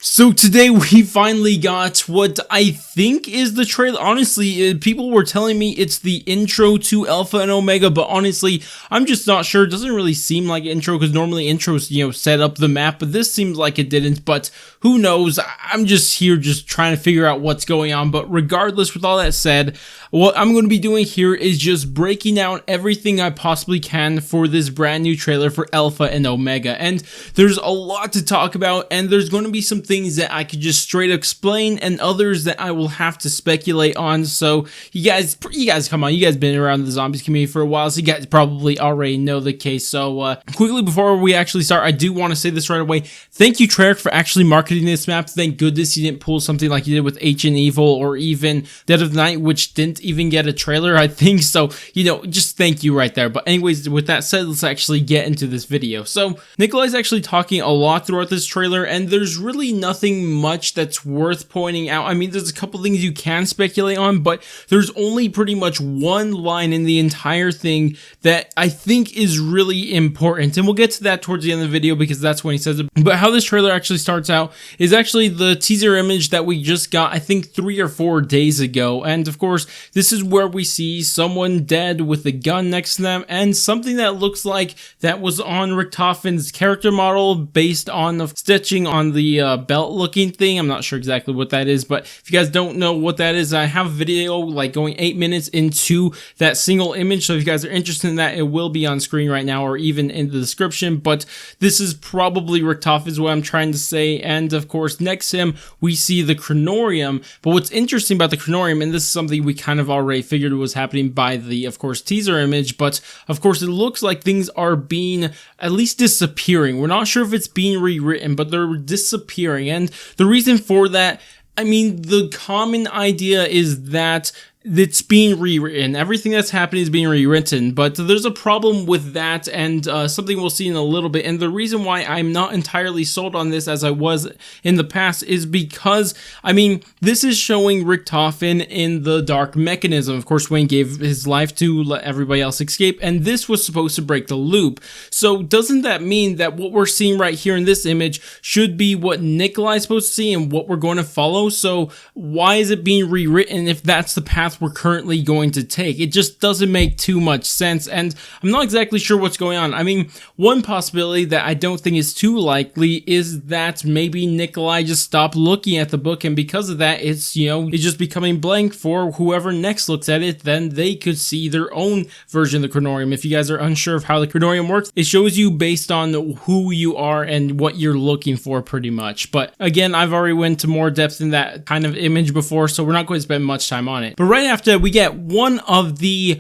So today we finally got what I think is the trailer. Honestly, people were telling me it's the intro to Alpha and Omega, but honestly, I'm just not sure. It doesn't really seem like an intro because normally intros, set up the map, but this seems like it didn't, but who knows? I'm just here just trying to figure out what's going on, but regardless, with all that said, what I'm going to be doing here is just breaking down everything I possibly can for this brand new trailer for Alpha and Omega, and there's a lot to talk about, and there's going to be some things that I could just straight explain and others that I will have to speculate on. So you guys come on, you guys been around the zombies community for a while, so you guys probably already know the case. So quickly before we actually start, I do want to say this right away. Thank you, Treyarch, for actually marketing this map. Thank goodness you didn't pull something like you did with Ancient Evil or even Dead of the Night, which didn't even get a trailer, I think. So, just thank you right there. But anyways, with that said, let's actually get into this video. So Nikolai's actually talking a lot throughout this trailer, and there's really nothing much that's worth pointing out. I mean, there's a couple things you can speculate on, but there's only pretty much one line in the entire thing that I think is really important, and we'll get to that towards the end of the video because that's when he says it. But how this trailer actually starts out is actually the teaser image that we just got, I think 3 or 4 days ago, and of course this is where we see someone dead with a gun next to them and something that looks like that was on Richtofen's character model based on the stitching on the belt looking thing. I'm not sure exactly what that is, but if you guys don't know what that is, I have a video like going 8 minutes into that single image, so if you guys are interested in that, it will be on screen right now or even in the description. But this is probably Richtofen is what I'm trying to say, and of course next to him we see the Kronorium. But what's interesting about the Kronorium, and this is something we kind of already figured was happening by the, of course, teaser image, but of course it looks like things are being at least disappearing. We're not sure if it's being rewritten, but they're disappearing. And the reason for that, I mean, the common idea is that it's being rewritten. Everything that's happening is being rewritten, but there's a problem with that, and something we'll see in a little bit. And the reason why I'm not entirely sold on this as I was in the past is because, I mean, this is showing Richtofen in the dark mechanism. Of course, Wayne gave his life to let everybody else escape, and this was supposed to break the loop. So doesn't that mean that what we're seeing right here in this image should be what Nikolai's supposed to see and what we're going to follow? So why is it being rewritten if that's the path we're currently going to take? It just doesn't make too much sense, and I'm not exactly sure what's going on. I mean, one possibility that I don't think is too likely is that maybe Nikolai just stopped looking at the book, and because of that, it's, it's just becoming blank for whoever next looks at it. Then they could see their own version of the Kronorium. If you guys are unsure of how the Kronorium works, it shows you based on who you are and what you're looking for, pretty much. But again, I've already went to more depth in that kind of image before, so we're not going to spend much time on it. But right after that, we get one of the,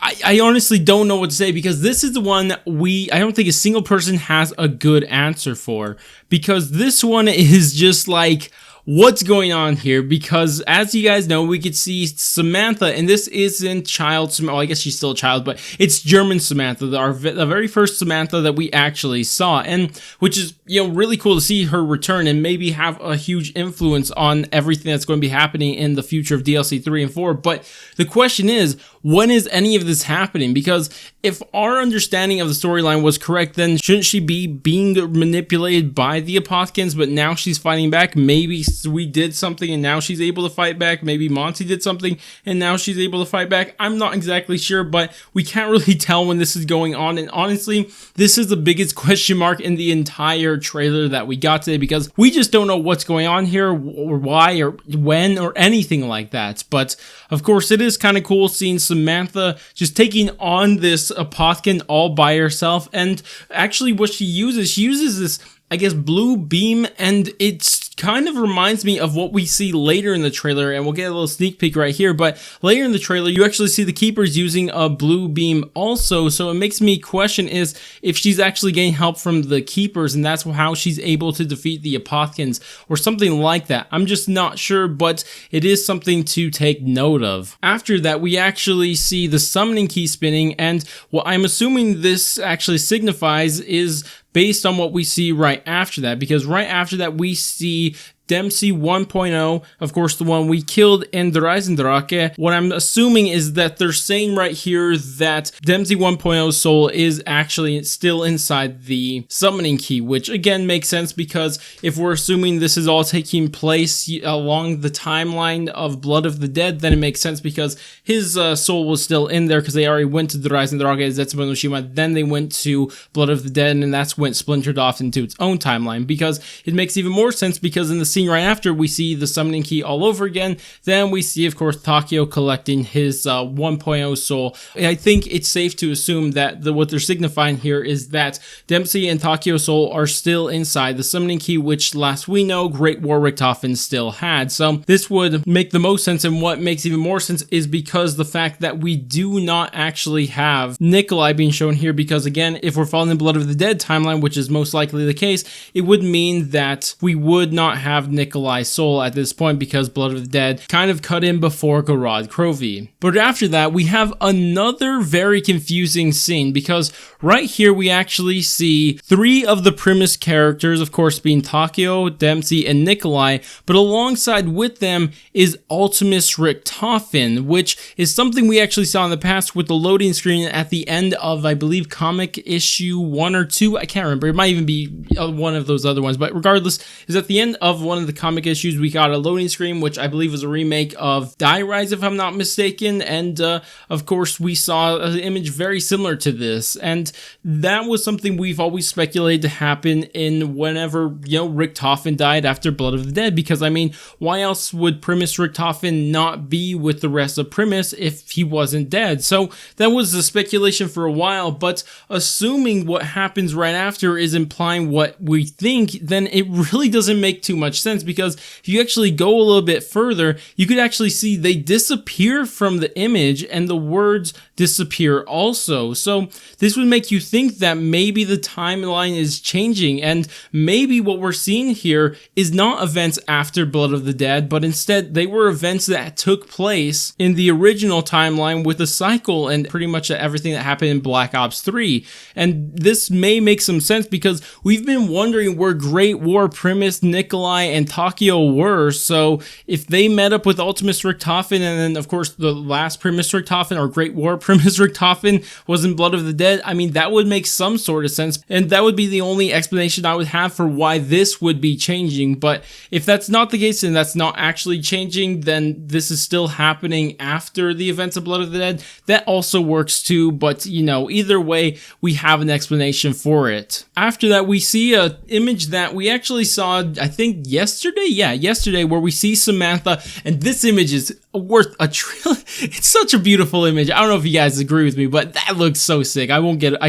I honestly don't know what to say, because this is the one I don't think a single person has a good answer for, because this one is just like, what's going on here? Because as you guys know, we could see Samantha, and this isn't child Samantha. Well, I guess she's still a child, but it's German Samantha, the very first Samantha that we actually saw, and which is, really cool to see her return and maybe have a huge influence on everything that's going to be happening in the future of DLC 3 and 4. But the question is, when is any of this happening? Because if our understanding of the storyline was correct, then shouldn't she be being manipulated by the Apothekins, but now she's fighting back? Maybe we did something and now she's able to fight back. Maybe Monty did something and now she's able to fight back. I'm not exactly sure, but we can't really tell when this is going on. And honestly, this is the biggest question mark in the entire trailer that we got today, because we just don't know what's going on here, or why, or when, or anything like that. But of course, it is kind of cool seeing Samantha just taking on this Apothekin all by herself. And actually what she uses this, I guess, blue beam, and it's kind of reminds me of what we see later in the trailer, and we'll get a little sneak peek right here. But later in the trailer, you actually see the Keepers using a blue beam also, so it makes me question is if she's actually getting help from the Keepers, and that's how she's able to defeat the Apothekins, or something like that. I'm just not sure, but it is something to take note of. After that, we actually see the summoning key spinning, and what I'm assuming this actually signifies is based on what we see right after that, because right after that we see Dempsey 1.0, of course the one we killed in the Reisendrache. What I'm assuming is that they're saying right here that Dempsey 1.0 soul is actually still inside the summoning key, which again makes sense because if we're assuming this is all taking place along the timeline of Blood of the Dead, then it makes sense because his soul was still in there because they already went to the Reisendrache, Zetsubo no Shima, then they went to Blood of the Dead, and that's when it splintered off into its own timeline, because it makes even more sense because in the scene right after we see the summoning key all over again, then we see of course Takeo collecting his 1.0 soul. I think it's safe to assume that what they're signifying here is that Dempsey and Takeo's soul are still inside the summoning key, which last we know Great War Richtofen still had. So this would make the most sense, and what makes even more sense is because the fact that we do not actually have Nikolai being shown here, because again, if we're following the Blood of the Dead timeline, which is most likely the case, it would mean that we would not have Nikolai's soul at this point because Blood of the Dead kind of cut in before Gorod Krovi. But after that, we have another very confusing scene, because right here we actually see 3 of the Primus characters, of course being Takeo, Dempsey, and Nikolai, but alongside with them is Ultimus Richtofen, which is something we actually saw in the past with the loading screen at the end of, I believe, comic issue 1 or 2, I can't remember, it might even be one of those other ones, but regardless, is at the end of one of the comic issues we got a loading screen, which I believe was a remake of Die Rise if I'm not mistaken, and of course we saw an image very similar to this, and that was something we've always speculated to happen in whenever, Richtofen died after Blood of the Dead, because I mean, why else would Primus Richtofen not be with the rest of Primus if he wasn't dead? So that was the speculation for a while, but assuming what happens right after is implying what we think, then it really doesn't make too much sense, because if you actually go a little bit further, you could actually see they disappear from the image and the words disappear also. So this would make you think that maybe the timeline is changing, and maybe what we're seeing here is not events after Blood of the Dead, but instead they were events that took place in the original timeline with the cycle and pretty much everything that happened in Black Ops 3. And this may make some sense because we've been wondering where Great War Primus, Nikolai, and Takeo were. So if they met up with Ultimus Richtofen, and then of course the last Primus Richtofen, or Great War Primus Richtofen, was in Blood of the Dead, I mean, that would make some sort of sense, and that would be the only explanation I would have for why this would be changing. But if that's not the case and that's not actually changing, then this is still happening after the events of Blood of the Dead. That also works too, but either way, we have an explanation for it. After that, we see an image that we actually saw, I think yesterday? Yeah, yesterday, where we see Samantha, and this image is worth a trillion. It's such a beautiful image. I don't know if you guys agree with me, but that looks so sick. I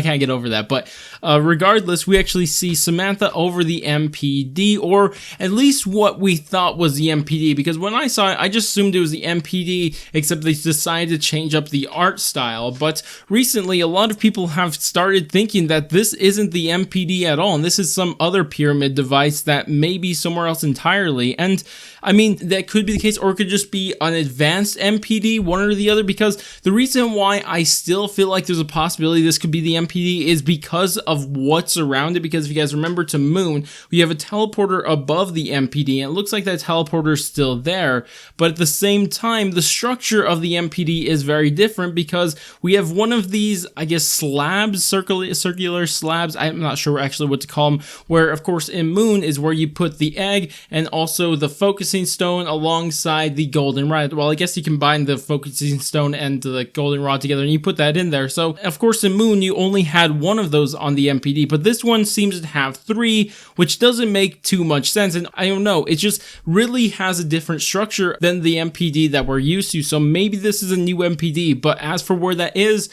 can't get over that. But regardless, we actually see Samantha over the MPD, or at least what we thought was the MPD, because when I saw it, I just assumed it was the MPD, except they decided to change up the art style. But recently, a lot of people have started thinking that this isn't the MPD at all, and this is some other pyramid device that may be somewhere else entirely. And I mean, that could be the case, or it could just be an advanced MPD, one or the other, because the reason why I still feel like there's a possibility this could be the MPD is because of what's around it. Because if you guys remember to Moon, we have a teleporter above the MPD, and it looks like that teleporter is still there, but at the same time, the structure of the MPD is very different, because we have one of these, I guess, slabs, circular slabs, I'm not sure actually what to call them, where of course in Moon is where you put the egg and also the focusing stone alongside the golden rod. Well, I guess you combine the focusing stone and the golden rod together and you put that in there. So of course in Moon you only had one of those on the MPD, but this one seems to have 3, which doesn't make too much sense. And I don't know, it just really has a different structure than the MPD that we're used to. So maybe this is a new MPD, but as for where that is,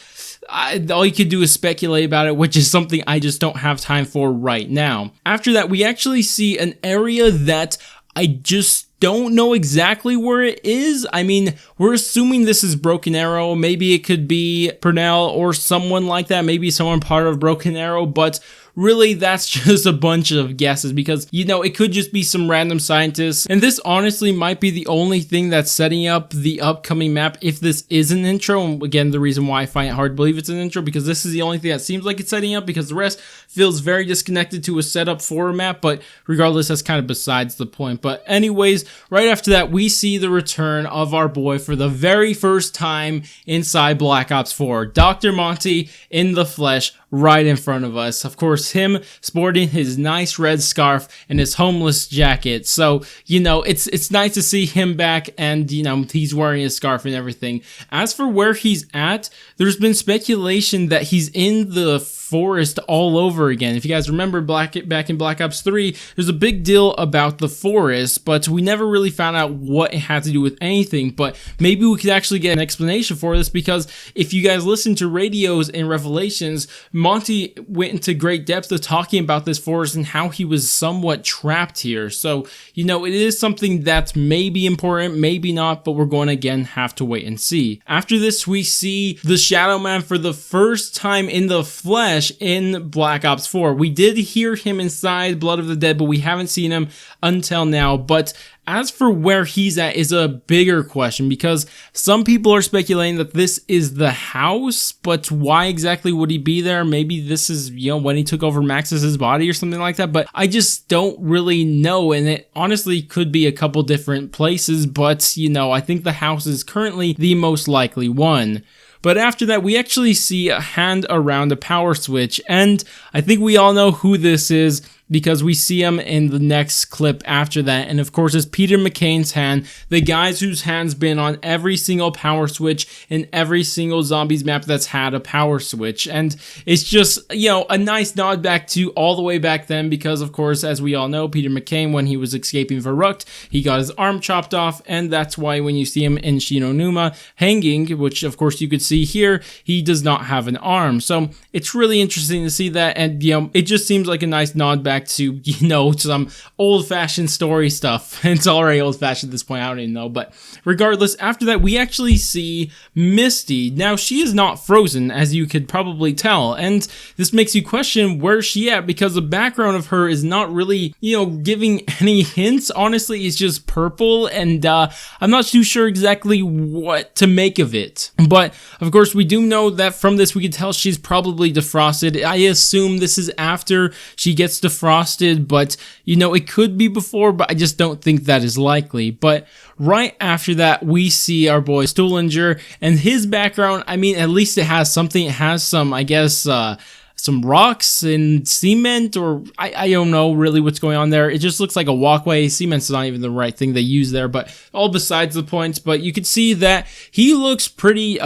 all you could do is speculate about it, which is something I just don't have time for right now. After that, we actually see an area that I just don't know exactly where it is. I mean, we're assuming this is Broken Arrow. Maybe it could be Purnell or someone like that. Maybe someone part of Broken Arrow, but really that's just a bunch of guesses because, you know, it could just be some random scientists. And this honestly might be the only thing that's setting up the upcoming map if this is an intro. And again, the reason why I find it hard to believe it's an intro, because this is the only thing that seems like it's setting up, because the rest feels very disconnected to a setup for a map. But regardless, that's kind of besides the point. But anyways, right after that, we see the return of our boy for the very first time inside Black Ops 4. Dr. Monty in the flesh, right in front of us. Of course, him sporting his nice red scarf and his homeless jacket. So, you know, it's nice to see him back, and, you know, he's wearing his scarf and everything. As for where he's at, there's been speculation that he's in the forest all over again. If you guys remember back in Black Ops 3, there's a big deal about the forest, but we never really found out what it had to do with anything. But maybe we could actually get an explanation for this, because if you guys listen to radios and Revelations, Monty went into great depth of talking about this forest and how he was somewhat trapped here. So, you know, it is something that's maybe important, maybe not, but we're going to again have to wait and see. After this, we see the Shadow Man for the first time in the flesh in Black Ops 4. We did hear him inside Blood of the Dead, but we haven't seen him until now. But as for where he's at is a bigger question, because some people are speculating that this is the house, but why exactly would he be there? Maybe this is, you know, when he took over Maxis's body or something like that, but I just don't really know, and it honestly could be a couple different places, but, you know, I think the house is currently the most likely one. But after that, we actually see a hand around a power switch, and I think we all know who this is, because we see him in the next clip after that. And of course, it's Peter McCain's hand, the guys whose hand's been on every single power switch in every single zombies map that's had a power switch. And it's just, you know, a nice nod back to all the way back then, because of course, as we all know, Peter McCain, when he was escaping Verrucht, he got his arm chopped off, and that's why when you see him in Shinonuma hanging, which of course you could see here, he does not have an arm. So it's really interesting to see that, and, you know, it just seems like a nice nod back to, you know, some old-fashioned story stuff. It's already old-fashioned at this point, I don't even know. But regardless, after that, we actually see Misty. Now, she is not frozen, as you could probably tell, and this makes you question where's she at, because the background of her is not really, you know, giving any hints. Honestly, it's just purple, and I'm not too sure exactly what to make of it. But, of course, we do know that from this, we can tell she's probably defrosted. I assume this is after she gets defrosted, but, you know, it could be before, but I just don't think that is likely. But right after that, we see our boy Stullinger, and his background, I mean, at least it has something. It has some, I guess, some rocks and cement, or I don't know really what's going on there. It just looks like a walkway. Cement's not even the right thing they use there, but all besides the point. But you could see that he looks pretty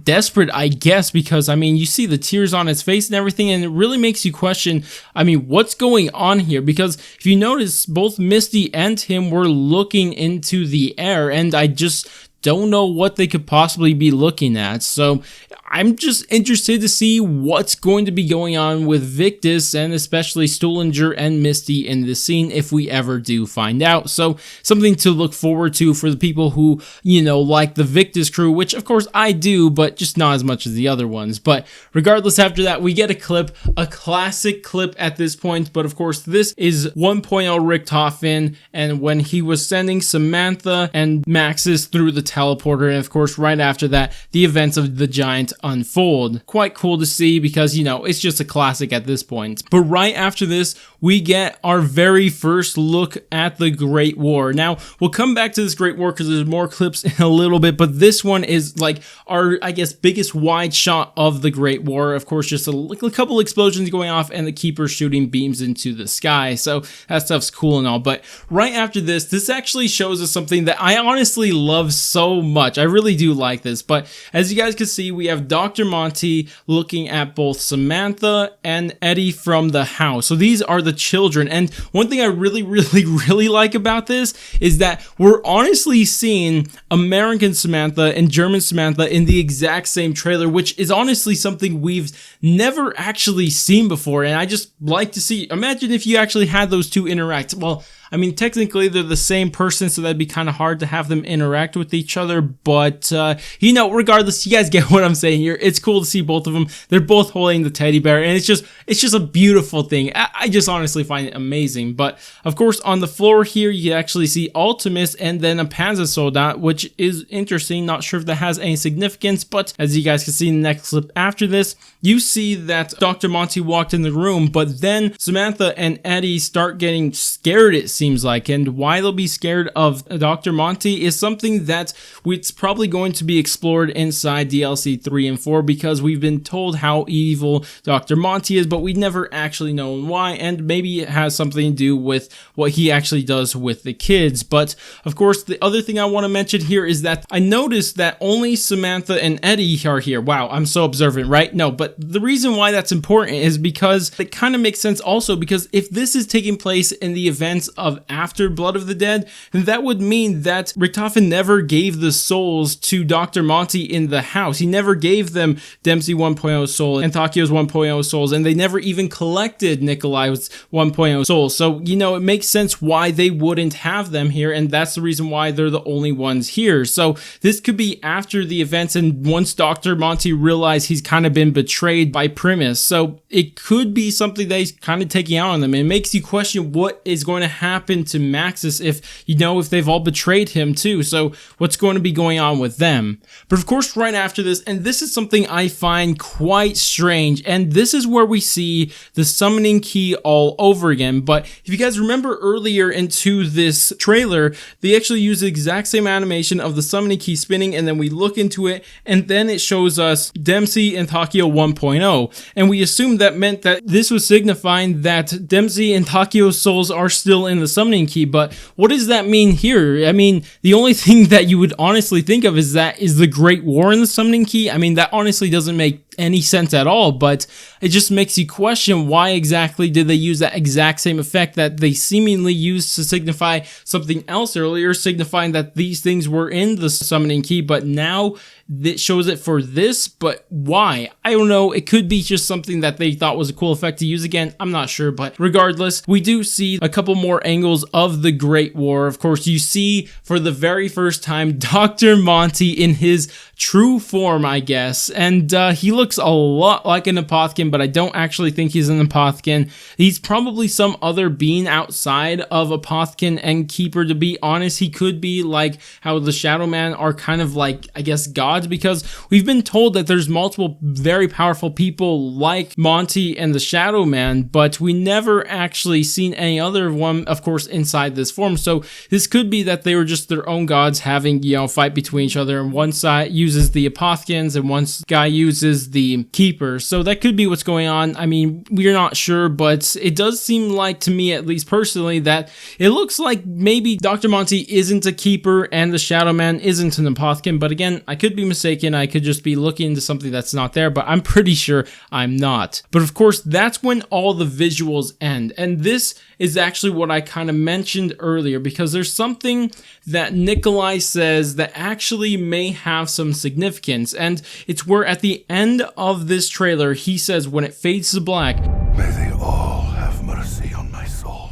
desperate, I guess, because, I mean, you see the tears on his face and everything, and it really makes you question, I mean, what's going on here? Because if you notice, both Misty and him were looking into the air, and I just don't know what they could possibly be looking at. So I'm just interested to see what's going to be going on with Victus, and especially Stullinger and Misty in this scene, if we ever do find out. So something to look forward to for the people who, you know, like the Victus crew, which of course I do, but just not as much as the other ones. But regardless, after that, we get a clip, a classic clip at this point. But of course, this is 1.0 Richtofen, and when he was sending Samantha and Maxis through the teleporter, and of course, right after that, the events of the giant unfold. Quite cool to see, because, you know, it's just a classic at this point. But right after this, we get our very first look at the Great War. Now, we'll come back to this Great War because there's more clips in a little bit, but this one is like our, I guess, biggest wide shot of the Great War. Of course, just a couple explosions going off and the Keeper shooting beams into the sky. So that stuff's cool and all. But right after this actually shows us something that I honestly love so much. I really do like this. But as you guys can see, we have Dr. Monty looking at both Samantha and Eddie from the house. So these are the children. And one thing I really like about this is that we're honestly seeing American Samantha and German Samantha in the exact same trailer, which is honestly something we've never actually seen before. And I just like to see, imagine if you actually had those two interact. Well, I mean, technically they're the same person, so that'd be kind of hard to have them interact with each other, but you know, regardless, you guys get what I'm saying here. It's cool to see both of them. They're both holding the teddy bear, and it's just a beautiful thing. I just honestly find it amazing. But of course, on the floor here, you actually see Ultimus and then a Panzer Soldat, which is interesting. Not sure if that has any significance, but as you guys can see in the next clip after this, you see that Dr. Monty walked in the room, but then Samantha and Eddie start getting scared, it seems like. And why they'll be scared of Dr. Monty is something that it's probably going to be explored inside DLC 3 and 4, because we've been told how evil Dr. Monty is, but we never actually know why, and maybe it has something to do with what he actually does with the kids. But of course, the other thing I want to mention here is that I noticed that only Samantha and Eddie are here. Wow, I'm so observant, right? No, but the reason why that's important is because it kind of makes sense also, because if this is taking place in the events of after Blood of the Dead, then that would mean that Richtofen never gave the souls to Dr. Monty in the house. He never gave them Dempsey 1.0 soul and Takio's 1.0 souls, and they never even collected Nikolai's 1.0 souls. So, you know, it makes sense why they wouldn't have them here, and that's the reason why they're the only ones here. So this could be after the events, and once Dr. Monty realized he's kind of been betrayed by Primus. So it could be something that he's kind of taking out on them. It makes you question what is going to happen to Maxis if, you know, if they've all betrayed him too. So what's going to be going on with them? But of course, right after this, and this is something I find quite strange, and this is where we see the summoning key all over again. But if you guys remember earlier into this trailer, they actually use the exact same animation of the summoning key spinning, and then we look into it, and then it shows us Dempsey and Takio 1.0, and we assumed that meant that this was signifying that Dempsey and Takio's souls are still in the summoning key. But what does that mean here? I mean, the only thing that you would honestly think of is the Great War in the summoning key. I mean, that honestly doesn't make any sense at all, but it just makes you question why exactly did they use that exact same effect that they seemingly used to signify something else earlier, signifying that these things were in the summoning key, but now it shows it for this. But why? I don't know. It could be just something that they thought was a cool effect to use again. I'm not sure, but regardless, we do see a couple more angles of the Great War. Of course, you see for the very first time Dr. Monty in his true form, I guess, and he looks a lot like an Apothicon, but I don't actually think he's an Apothicon. He's probably some other being outside of Apothicon and Keeper, to be honest. He could be like how the Shadow Man are kind of like, I guess, gods, because we've been told that there's multiple very powerful people like Monty and the Shadow Man, but we never actually seen any other one, of course, inside this form. So this could be that they were just their own gods having, you know, fight between each other, and one side uses the Apothicons and one guy uses the Keeper. So that could be what's going on. I mean, we're not sure, but it does seem like, to me at least personally, that it looks like maybe Dr. Monty isn't a Keeper and the Shadow Man isn't an Apothicon. But again, I could be mistaken. I could just be looking into something that's not there, but I'm pretty sure I'm not. But of course, that's when all the visuals end. And this is actually what I kind of mentioned earlier, because there's something that Nikolai says that actually may have some significance. And it's where at the end of this trailer, he says, when it fades to black, "May they all have mercy on my soul."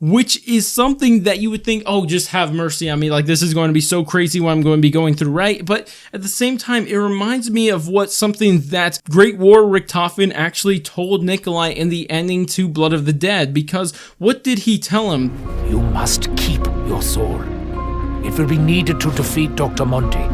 Which is something that you would think, oh, just have mercy on me. Like, this is going to be so crazy what I'm going to be going through, right? But at the same time, it reminds me of what something that Great War Richtofen actually told Nikolai in the ending to Blood of the Dead. Because what did he tell him? You must keep your soul. It will be needed to defeat Dr. Monty.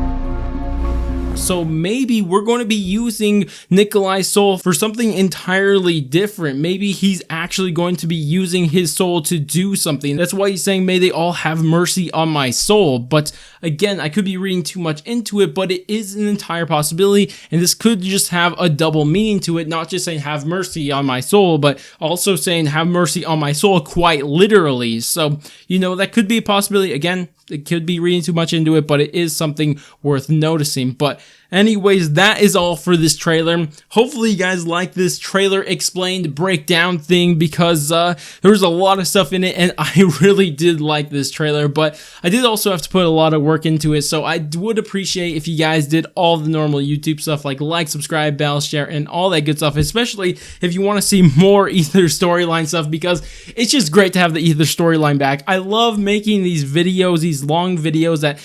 So maybe we're going to be using Nikolai's soul for something entirely different. Maybe he's actually going to be using his soul to do something. That's why he's saying, may they all have mercy on my soul. But again, I could be reading too much into it, but it is an entire possibility. And this could just have a double meaning to it. Not just saying have mercy on my soul, but also saying have mercy on my soul quite literally. So, you know, that could be a possibility. Again, it could be reading too much into it, but it is something worth noticing. But Anyways, that is all for this trailer. Hopefully you guys like this trailer explained breakdown thing, because there was a lot of stuff in it and I really did like this trailer, but I did also have to put a lot of work into it, so I would appreciate if you guys did all the normal YouTube stuff like subscribe, bell, share, and all that good stuff, especially if you want to see more Aether storyline stuff, because it's just great to have the Aether storyline back. I love making these videos, these long videos that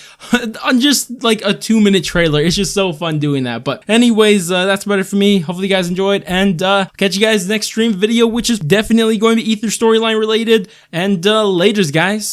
on just like a 2-minute trailer. It's just so fun doing that. But anyways, that's about it for me. Hopefully you guys enjoyed, and catch you guys next stream video, which is definitely going to be Aether storyline related, and laters guys.